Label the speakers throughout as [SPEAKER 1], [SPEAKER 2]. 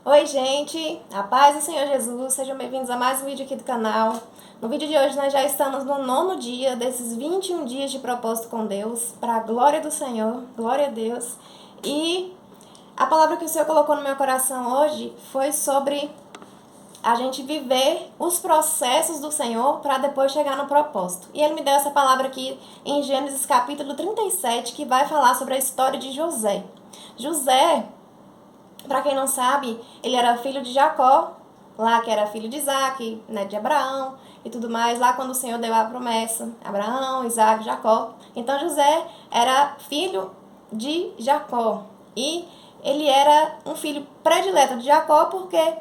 [SPEAKER 1] Oi, gente! A paz do Senhor Jesus, sejam bem-vindos a mais um vídeo aqui do canal. No vídeo de hoje nós já estamos no 9º dia desses 21 dias de propósito com Deus, para a glória do Senhor, glória a Deus. E a palavra que o Senhor colocou no meu coração hoje foi sobre a gente viver os processos do Senhor para depois chegar no propósito. E Ele me deu essa palavra aqui em Gênesis capítulo 37, que vai falar sobre a história de José. José, para quem não sabe, ele era filho de Jacó, lá que era filho de Isaac, né, de Abraão e tudo mais, lá quando o Senhor deu a promessa, Abraão, Isaac, Jacó. Então José era filho de Jacó e ele era um filho predileto de Jacó porque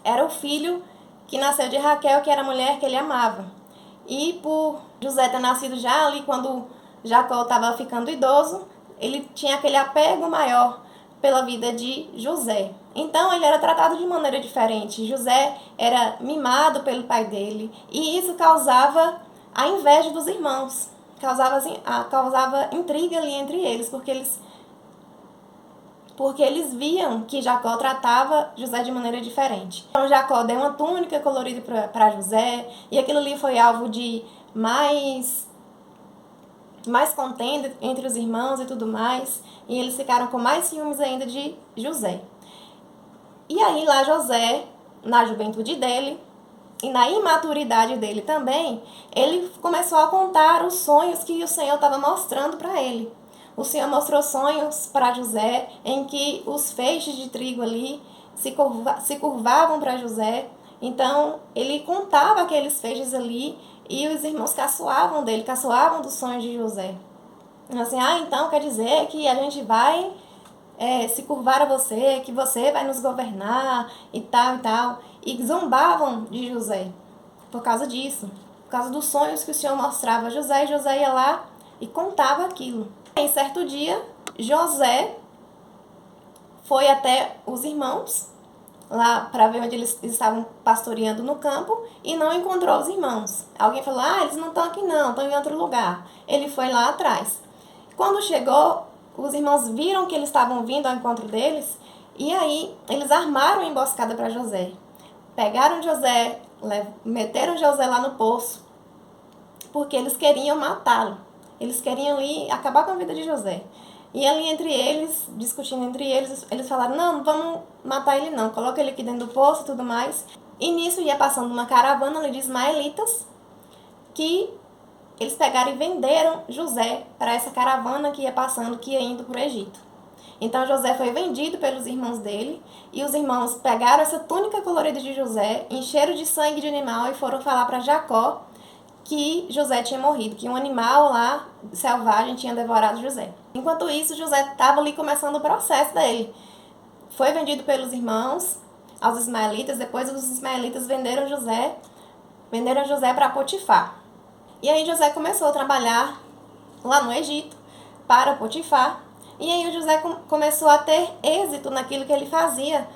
[SPEAKER 1] era o filho que nasceu de Raquel, que era a mulher que ele amava. E por José ter nascido já ali quando Jacó estava ficando idoso, ele tinha aquele apego maior pela vida de José. Então ele era tratado de maneira diferente. José era mimado pelo pai dele e isso causava a inveja dos irmãos. Causava intriga ali entre eles, porque eles viam que Jacó tratava José de maneira diferente. Então Jacó deu uma túnica colorida para José e aquilo ali foi alvo de mais contenda entre os irmãos e tudo mais, e eles ficaram com mais ciúmes ainda de José. E aí lá José, na juventude dele e na imaturidade dele também, ele começou a contar os sonhos que o Senhor estava mostrando para ele. O Senhor mostrou sonhos para José em que os feixes de trigo ali se curvavam para José. Então ele contava aqueles feixes ali e os irmãos caçoavam dele, caçoavam dos sonhos de José. Assim, então quer dizer que a gente vai se curvar a você, que você vai nos governar e tal e tal. E zombavam de José por causa disso, por causa dos sonhos que o Senhor mostrava a José, e José ia lá e contava aquilo. Em certo dia, José foi até os irmãos lá para ver onde eles estavam pastoreando no campo e não encontrou os irmãos. Alguém falou, eles não estão aqui não, estão em outro lugar. Ele foi lá atrás. Quando chegou, os irmãos viram que eles estavam vindo ao encontro deles e aí eles armaram uma emboscada para José. Pegaram José, meteram José lá no poço porque eles queriam matá-lo. Eles queriam ali acabar com a vida de José. E ali entre eles, discutindo entre eles, eles falaram, não vamos matar ele não, coloca ele aqui dentro do poço e tudo mais. E nisso ia passando uma caravana ali de ismaelitas, que eles pegaram e venderam José para essa caravana que ia passando, que ia indo para o Egito. Então José foi vendido pelos irmãos dele, e os irmãos pegaram essa túnica colorida de José, encheram de sangue de animal e foram falar para Jacó que José tinha morrido, que um animal lá selvagem tinha devorado José. Enquanto isso, José estava ali começando o processo dele. Foi vendido pelos irmãos aos ismaelitas, depois os ismaelitas venderam José para Potifar. E aí José começou a trabalhar lá no Egito para Potifar, e aí o José começou a ter êxito naquilo que ele fazia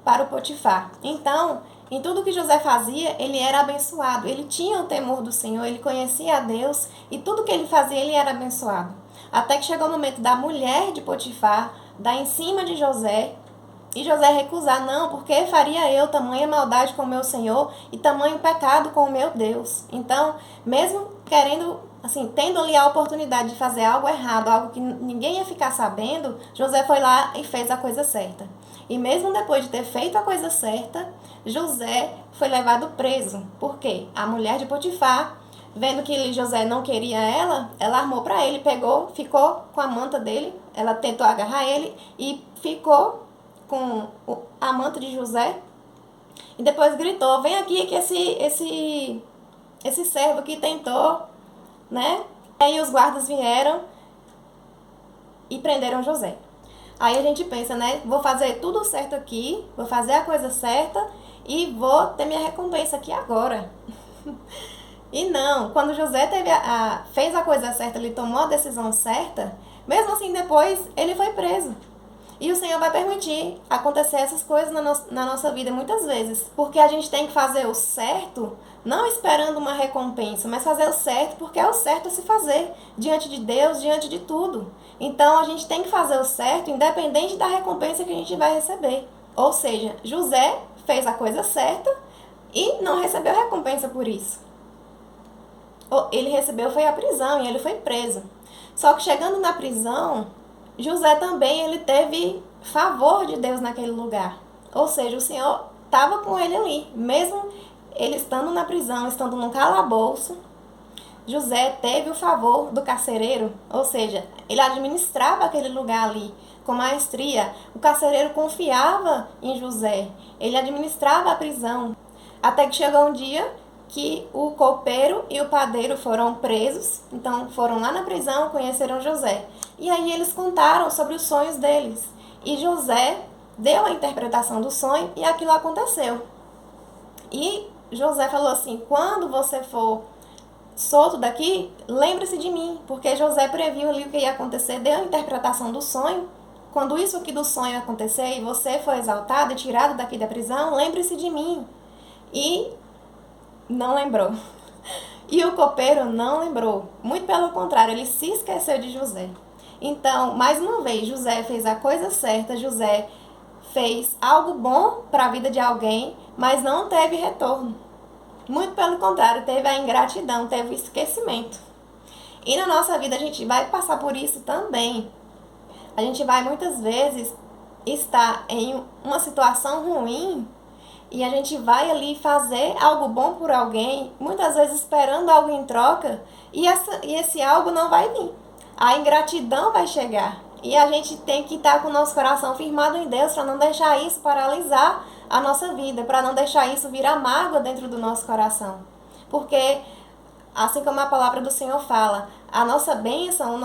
[SPEAKER 1] para o Potifar. Então, em tudo que José fazia, ele era abençoado. Ele tinha o temor do Senhor, ele conhecia a Deus e tudo que ele fazia, ele era abençoado. Até que chegou o momento da mulher de Potifar dar em cima de José e José recusar. Não, porque faria eu tamanha maldade com o meu Senhor e tamanho pecado com o meu Deus. Então, mesmo querendo, assim, tendo ali a oportunidade de fazer algo errado, algo que ninguém ia ficar sabendo, José foi lá e fez a coisa certa. E mesmo depois de ter feito a coisa certa, José foi levado preso. Por quê? A mulher de Potifar, vendo que José não queria ela armou para ele, ficou com a manta dele, ela tentou agarrar ele e ficou com a manta de José. E depois gritou, vem aqui que esse servo aqui tentou, né? Aí os guardas vieram e prenderam José. Aí a gente pensa, né? Vou fazer tudo certo aqui, vou fazer a coisa certa e vou ter minha recompensa aqui agora. E não, quando José fez a coisa certa, ele tomou a decisão certa, mesmo assim depois ele foi preso. E o Senhor vai permitir acontecer essas coisas na nossa vida muitas vezes. Porque a gente tem que fazer o certo, não esperando uma recompensa, mas fazer o certo porque é o certo a se fazer diante de Deus, diante de tudo. Então a gente tem que fazer o certo independente da recompensa que a gente vai receber. Ou seja, José fez a coisa certa e não recebeu recompensa por isso. Ele recebeu foi a prisão e ele foi preso. Só que chegando na prisão, José também ele teve favor de Deus naquele lugar. Ou seja, o Senhor estava com ele ali, mesmo ele estando na prisão, estando num calabouço. José teve o favor do carcereiro, ou seja, ele administrava aquele lugar ali com maestria. O carcereiro confiava em José, ele administrava a prisão. Até que chegou um dia que o copeiro e o padeiro foram presos, então foram lá na prisão, conheceram José. E aí eles contaram sobre os sonhos deles. E José deu a interpretação do sonho e aquilo aconteceu. E José falou assim: quando você for solto daqui, lembre-se de mim, porque José previu ali o que ia acontecer, deu a interpretação do sonho. Quando isso aqui do sonho acontecer e você for exaltado e tirado daqui da prisão, lembre-se de mim. E não lembrou. E o copeiro não lembrou. Muito pelo contrário, ele se esqueceu de José. Então, mais uma vez, José fez a coisa certa, José fez algo bom para a vida de alguém, mas não teve retorno. Muito pelo contrário, teve a ingratidão, teve o esquecimento. E na nossa vida a gente vai passar por isso também. A gente vai muitas vezes estar em uma situação ruim e a gente vai ali fazer algo bom por alguém, muitas vezes esperando algo em troca, e esse algo não vai vir. A ingratidão vai chegar. E a gente tem que estar com o nosso coração firmado em Deus para não deixar isso paralisar a nossa vida, para não deixar isso virar mágoa dentro do nosso coração. Porque, assim como a palavra do Senhor fala, a nossa bênção,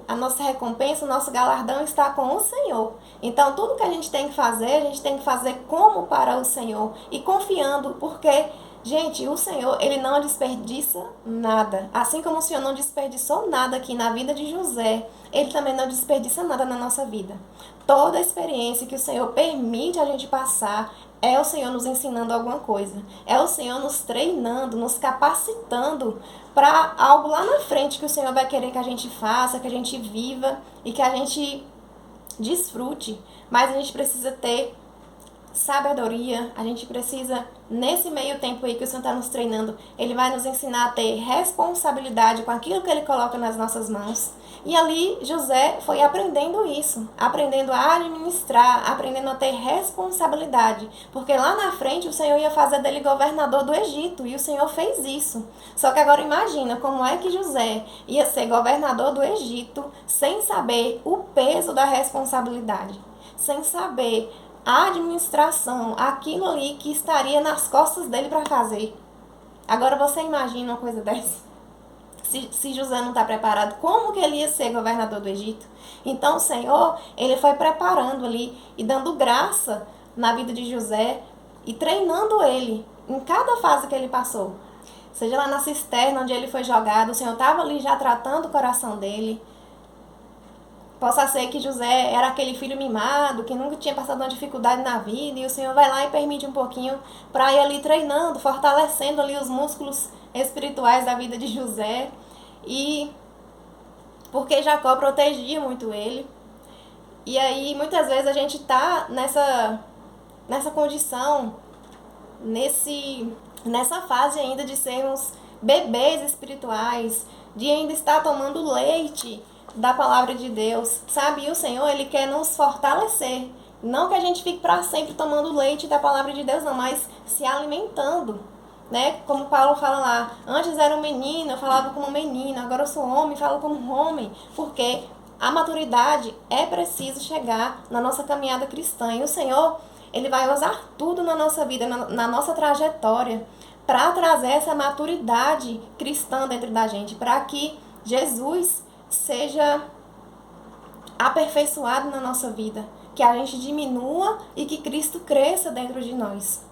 [SPEAKER 1] a nossa recompensa, o nosso galardão está com o Senhor. Então, tudo que a gente tem que fazer como para o Senhor e confiando, porque, gente, o Senhor, ele não desperdiça nada. Assim como o Senhor não desperdiçou nada aqui na vida de José, ele também não desperdiça nada na nossa vida. Toda a experiência que o Senhor permite a gente passar é o Senhor nos ensinando alguma coisa. É o Senhor nos treinando, nos capacitando para algo lá na frente que o Senhor vai querer que a gente faça, que a gente viva e que a gente desfrute. Mas a gente precisa ter sabedoria, a gente precisa, nesse meio tempo aí que o Senhor está nos treinando, Ele vai nos ensinar a ter responsabilidade com aquilo que Ele coloca nas nossas mãos. E ali José foi aprendendo isso, aprendendo a administrar, aprendendo a ter responsabilidade, porque lá na frente o Senhor ia fazer dele governador do Egito, e o Senhor fez isso. Só que agora imagina como é que José ia ser governador do Egito sem saber o peso da responsabilidade, sem saber a administração, aquilo ali que estaria nas costas dele para fazer. Agora você imagina uma coisa dessa? Se José não está preparado, como que ele ia ser governador do Egito? Então o Senhor, ele foi preparando ali e dando graça na vida de José e treinando ele em cada fase que ele passou. Seja lá na cisterna onde ele foi jogado, o Senhor estava ali já tratando o coração dele. Possa ser que José era aquele filho mimado, que nunca tinha passado uma dificuldade na vida, e o Senhor vai lá e permite um pouquinho para ir ali treinando, fortalecendo ali os músculos espirituais da vida de José. E porque Jacó protegia muito ele. E aí muitas vezes a gente tá nessa condição, nessa fase ainda de sermos bebês espirituais, de ainda estar tomando leite da palavra de Deus, sabe? E o Senhor, ele quer nos fortalecer. Não que a gente fique para sempre tomando leite da palavra de Deus, não, mas se alimentando, né? Como Paulo fala lá, antes era um menino, eu falava como menino, agora eu sou homem, falo como homem, porque a maturidade é preciso chegar na nossa caminhada cristã. E o Senhor, ele vai usar tudo na nossa vida, na nossa trajetória, para trazer essa maturidade cristã dentro da gente, para que Jesus seja aperfeiçoado na nossa vida, que a gente diminua e que Cristo cresça dentro de nós.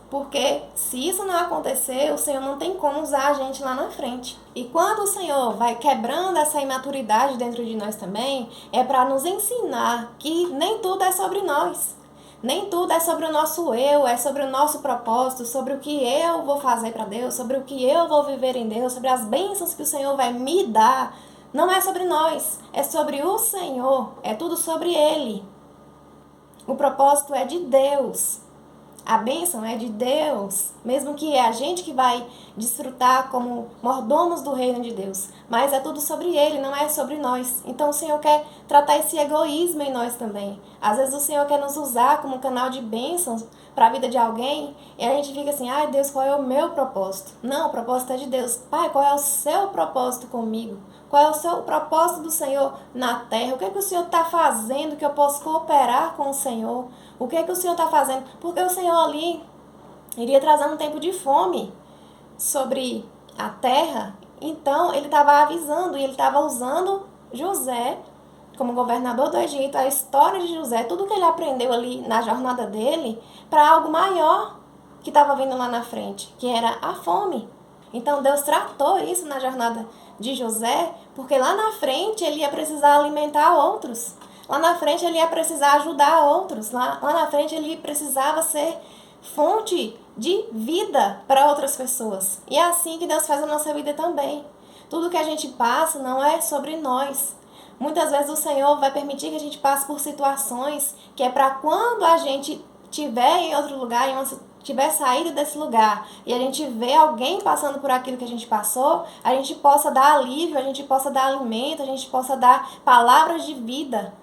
[SPEAKER 1] Porque se isso não acontecer, o Senhor não tem como usar a gente lá na frente. E quando o Senhor vai quebrando essa imaturidade dentro de nós também, é para nos ensinar que nem tudo é sobre nós. Nem tudo é sobre o nosso eu, é sobre o nosso propósito, sobre o que eu vou fazer para Deus, sobre o que eu vou viver em Deus, sobre as bênçãos que o Senhor vai me dar. Não é sobre nós, é sobre o Senhor, é tudo sobre Ele. O propósito é de Deus. A bênção é de Deus, mesmo que é a gente que vai desfrutar como mordomos do reino de Deus. Mas é tudo sobre Ele, não é sobre nós. Então o Senhor quer tratar esse egoísmo em nós também. Às vezes o Senhor quer nos usar como canal de bênçãos para a vida de alguém e a gente fica assim, ai Deus, qual é o meu propósito? Não, o propósito é de Deus. Pai, qual é o seu propósito comigo? Qual é o seu propósito do Senhor na terra? O que é que o Senhor está fazendo que eu posso cooperar com o Senhor? O que é que o Senhor está fazendo? Porque o Senhor ali iria trazer um tempo de fome sobre a terra. Então, ele estava avisando e ele estava usando José como governador do Egito, a história de José, tudo que ele aprendeu ali na jornada dele, para algo maior que estava vindo lá na frente, que era a fome. Então, Deus tratou isso na jornada de José, porque lá na frente ele ia precisar alimentar outros. Lá na frente ele ia precisar ajudar outros. Lá na frente ele precisava ser fonte de vida para outras pessoas. E é assim que Deus faz a nossa vida também. Tudo que a gente passa não é sobre nós. Muitas vezes o Senhor vai permitir que a gente passe por situações que é para quando a gente estiver em outro lugar, tiver saído desse lugar e a gente vê alguém passando por aquilo que a gente passou, a gente possa dar alívio, a gente possa dar alimento, a gente possa dar palavras de vida.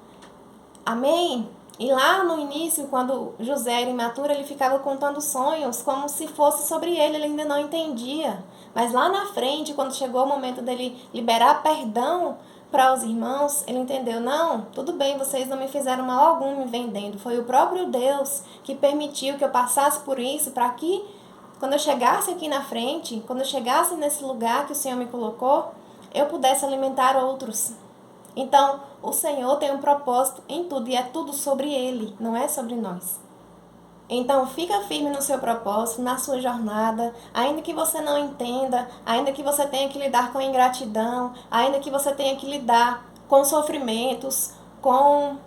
[SPEAKER 1] Amém? E lá no início, quando José era imaturo, ele ficava contando sonhos como se fosse sobre ele ainda não entendia. Mas lá na frente, quando chegou o momento dele liberar perdão para os irmãos, ele entendeu, não, tudo bem, vocês não me fizeram mal algum me vendendo. Foi o próprio Deus que permitiu que eu passasse por isso para que, quando eu chegasse aqui na frente, quando eu chegasse nesse lugar que o Senhor me colocou, eu pudesse alimentar outros. Então, o Senhor tem um propósito em tudo e é tudo sobre Ele, não é sobre nós. Então, fica firme no seu propósito, na sua jornada, ainda que você não entenda, ainda que você tenha que lidar com ingratidão, ainda que você tenha que lidar com sofrimentos, com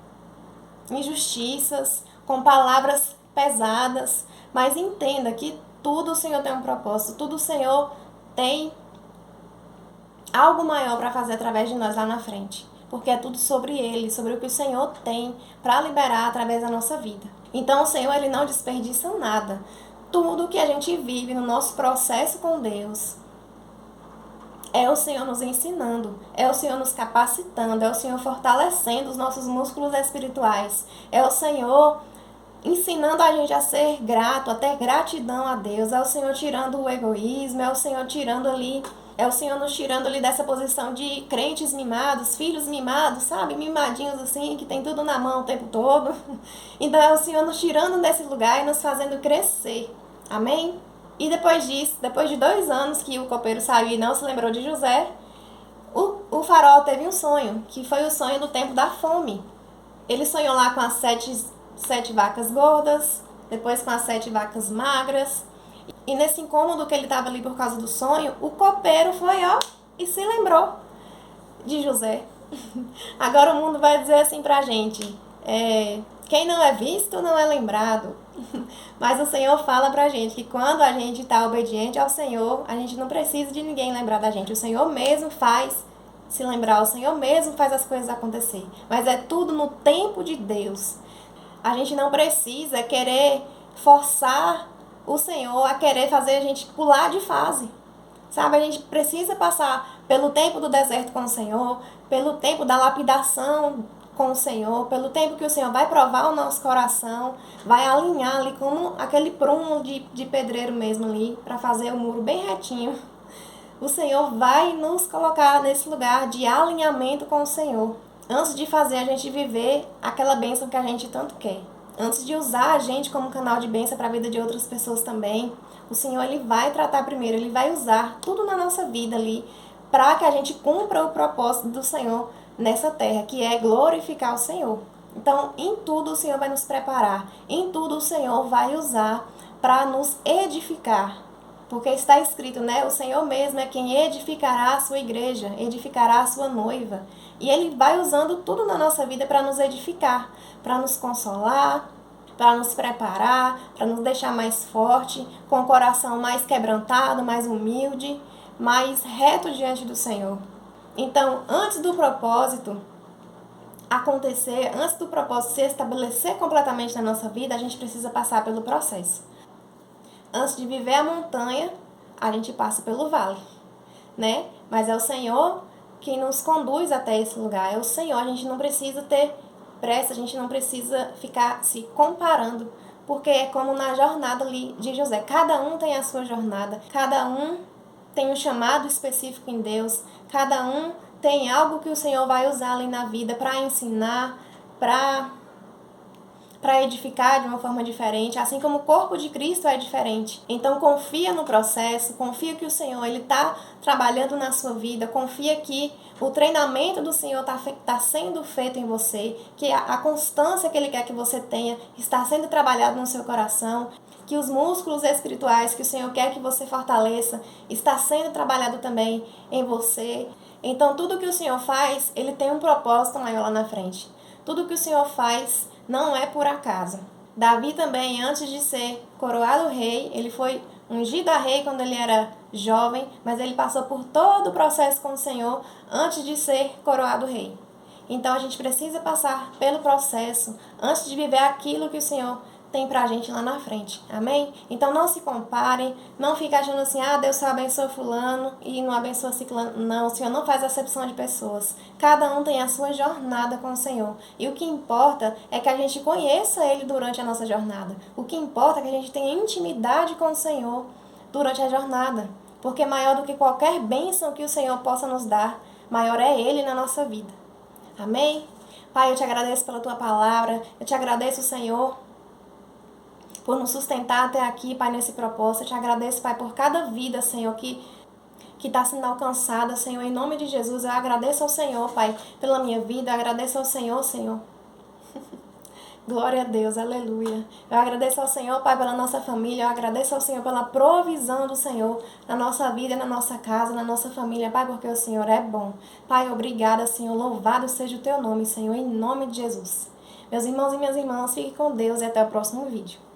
[SPEAKER 1] injustiças, com palavras pesadas, mas entenda que tudo o Senhor tem um propósito, tudo o Senhor tem algo maior para fazer através de nós lá na frente. Porque é tudo sobre Ele, sobre o que o Senhor tem para liberar através da nossa vida. Então o Senhor, Ele não desperdiça nada. Tudo que a gente vive no nosso processo com Deus é o Senhor nos ensinando, é o Senhor nos capacitando, é o Senhor fortalecendo os nossos músculos espirituais, é o Senhor ensinando a gente a ser grato, a ter gratidão a Deus, é o Senhor tirando o egoísmo, é o Senhor tirando ali, é o Senhor nos tirando ali dessa posição de crentes mimados, filhos mimados, sabe? Mimadinhos assim, que tem tudo na mão o tempo todo. Então é o Senhor nos tirando desse lugar e nos fazendo crescer. Amém? E depois disso, depois de 2 anos que o copeiro saiu e não se lembrou de José, o faraó teve um sonho, que foi o sonho do tempo da fome. Ele sonhou lá com as 7 vacas gordas, depois com as 7 vacas magras. E nesse incômodo que ele estava ali por causa do sonho, o copeiro foi, e se lembrou de José. Agora o mundo vai dizer assim pra gente, quem não é visto não é lembrado. Mas o Senhor fala pra gente que quando a gente está obediente ao Senhor, a gente não precisa de ninguém lembrar da gente. O Senhor mesmo faz se lembrar, o Senhor mesmo faz as coisas acontecer. Mas é tudo no tempo de Deus. A gente não precisa querer forçar o Senhor a querer fazer a gente pular de fase. Sabe, a gente precisa passar pelo tempo do deserto com o Senhor, pelo tempo da lapidação com o Senhor, pelo tempo que o Senhor vai provar o nosso coração, vai alinhar ali como aquele prumo de pedreiro mesmo ali, para fazer o muro bem retinho. O Senhor vai nos colocar nesse lugar de alinhamento com o Senhor, antes de fazer a gente viver aquela bênção que a gente tanto quer. Antes de usar a gente como canal de bênção para a vida de outras pessoas também, o Senhor, Ele vai tratar primeiro, Ele vai usar tudo na nossa vida ali, para que a gente cumpra o propósito do Senhor nessa terra, que é glorificar o Senhor. Então, em tudo o Senhor vai nos preparar, em tudo o Senhor vai usar para nos edificar. Porque está escrito, né? O Senhor mesmo é quem edificará a sua igreja, edificará a sua noiva. E Ele vai usando tudo na nossa vida para nos edificar, para nos consolar, para nos preparar, para nos deixar mais forte, com o coração mais quebrantado, mais humilde, mais reto diante do Senhor. Então, antes do propósito, acontecer, antes do propósito se estabelecer completamente na nossa vida, a gente precisa passar pelo processo. Antes de viver a montanha, a gente passa pelo vale, né? Mas é o Senhor que nos conduz até esse lugar. É o Senhor, a gente não precisa ter pressa, a gente não precisa ficar se comparando, porque é como na jornada ali de José. Cada um tem a sua jornada, cada um tem um chamado específico em Deus, cada um tem algo que o Senhor vai usar ali na vida para ensinar, para edificar de uma forma diferente, assim como o corpo de Cristo é diferente. Então confia no processo, confia que o Senhor está trabalhando na sua vida, confia que o treinamento do Senhor está sendo feito em você, que a constância que Ele quer que você tenha está sendo trabalhado no seu coração, que os músculos espirituais que o Senhor quer que você fortaleça está sendo trabalhado também em você. Então tudo que o Senhor faz, Ele tem um propósito maior lá na frente. Tudo que o Senhor faz não é por acaso. Davi também, antes de ser coroado rei, ele foi ungido a rei quando ele era jovem, mas ele passou por todo o processo com o Senhor antes de ser coroado rei. Então a gente precisa passar pelo processo antes de viver aquilo que o Senhor tem pra gente lá na frente, amém? Então não se comparem, não fique achando assim, Deus só abençoa fulano e não abençoa ciclano. Não, o Senhor não faz acepção de pessoas. Cada um tem a sua jornada com o Senhor. E o que importa é que a gente conheça Ele durante a nossa jornada. O que importa é que a gente tenha intimidade com o Senhor durante a jornada. Porque maior do que qualquer bênção que o Senhor possa nos dar, maior é Ele na nossa vida. Amém? Pai, eu te agradeço pela Tua palavra. Eu te agradeço, Senhor, por nos sustentar até aqui, Pai, nesse propósito. Eu te agradeço, Pai, por cada vida, Senhor, que está sendo alcançada, Senhor. Em nome de Jesus, eu agradeço ao Senhor, Pai, pela minha vida. Eu agradeço ao Senhor, Senhor. Glória a Deus, aleluia. Eu agradeço ao Senhor, Pai, pela nossa família. Eu agradeço ao Senhor pela provisão do Senhor na nossa vida, na nossa casa, na nossa família, Pai, porque o Senhor é bom. Pai, obrigada, Senhor. Louvado seja o Teu nome, Senhor, em nome de Jesus. Meus irmãos e minhas irmãs, fiquem com Deus e até o próximo vídeo.